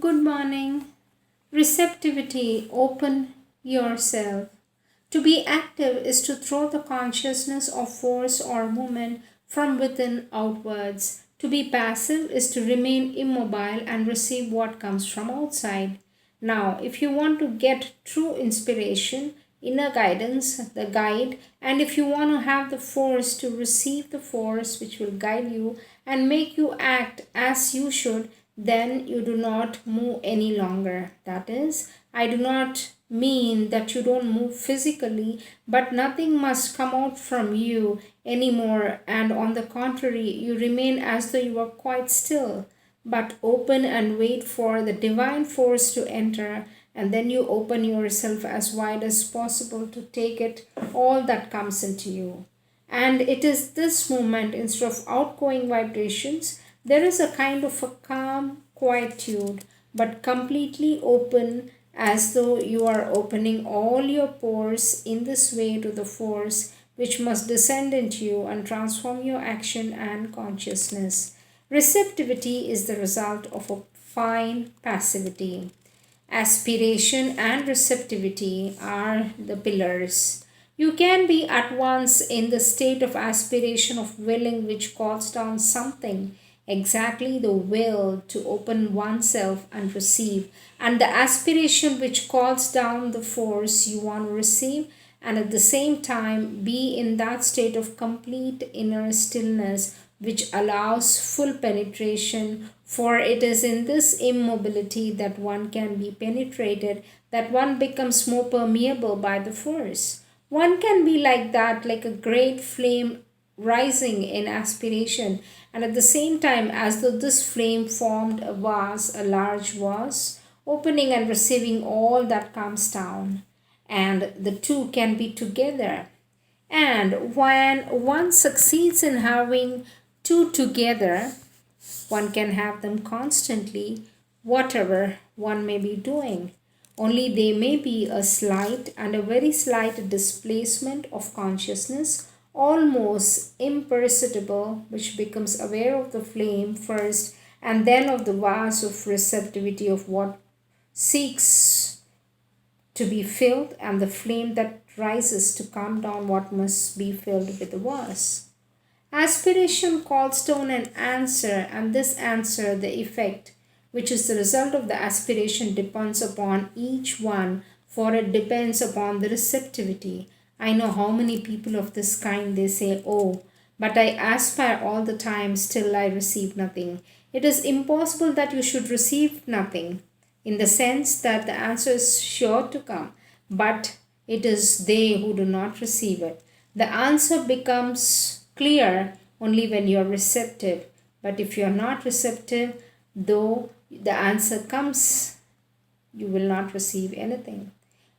Good morning. Receptivity, open yourself. To be active is to throw the consciousness of force or movement from within outwards. To be passive is to remain immobile and receive what comes from outside. Now, if you want to get true inspiration, inner guidance, the guide, and if you want to have the force to receive the force which will guide you and make you act as you should, then you do not move any longer. That is, I do not mean that you don't move physically, but nothing must come out from you anymore, and on the contrary, you remain as though you are quite still, but open and wait for the divine force to enter, and then you open yourself as wide as possible to take it all that comes into you. And it is this moment, instead of outgoing vibrations, there is a kind of a calm quietude, but completely open, as though you are opening all your pores in this way to the force which must descend into you and transform your action and consciousness. Receptivity is the result of a fine passivity. Aspiration and receptivity are the pillars. You can be at once in the state of aspiration of willing, which calls down something, exactly the will to open oneself and receive, and the aspiration which calls down the force you want to receive, and at the same time be in that state of complete inner stillness which allows full penetration, for it is in this immobility that one can be penetrated, that one becomes more permeable by the force. One can be like that, like a great flame rising in aspiration, and at the same time, as though this flame formed a vase, a large vase, opening and receiving all that comes down, and the two can be together. And when one succeeds in having two together, one can have them constantly, whatever one may be doing. Only they may be a slight and a very slight displacement of consciousness, almost imperceptible, which becomes aware of the flame first and then of the vase of receptivity of what seeks to be filled, and the flame that rises to calm down what must be filled with the vase. Aspiration calls down an answer, and this answer, the effect, which is the result of the aspiration, depends upon each one, for it depends upon the receptivity. I know how many people of this kind they say, "Oh, but I aspire all the time, still I receive nothing." It is impossible that you should receive nothing, in the sense that the answer is sure to come, but it is they who do not receive it. The answer becomes clear only when you are receptive, but if you are not receptive, though the answer comes, you will not receive anything.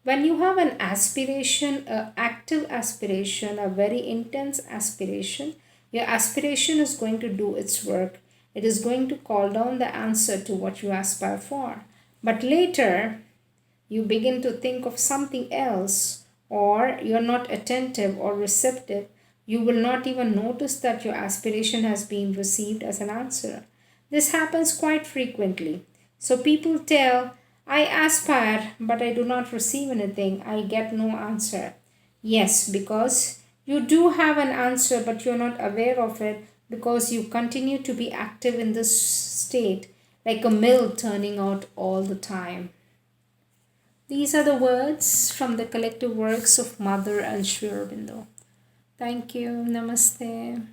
When you have an aspiration, an active aspiration, a very intense aspiration, your aspiration is going to do its work. It is going to call down the answer to what you aspire for. But later, you begin to think of something else, or you're not attentive or receptive, you will not even notice that your aspiration has been received as an answer. This happens quite frequently. So people tell, "I aspire, but I do not receive anything. I get no answer." Yes, because you do have an answer, but you're not aware of it because you continue to be active in this state, like a mill turning out all the time. These are the words from the collective works of Mother and Sri Aurobindo. Thank you. Namaste.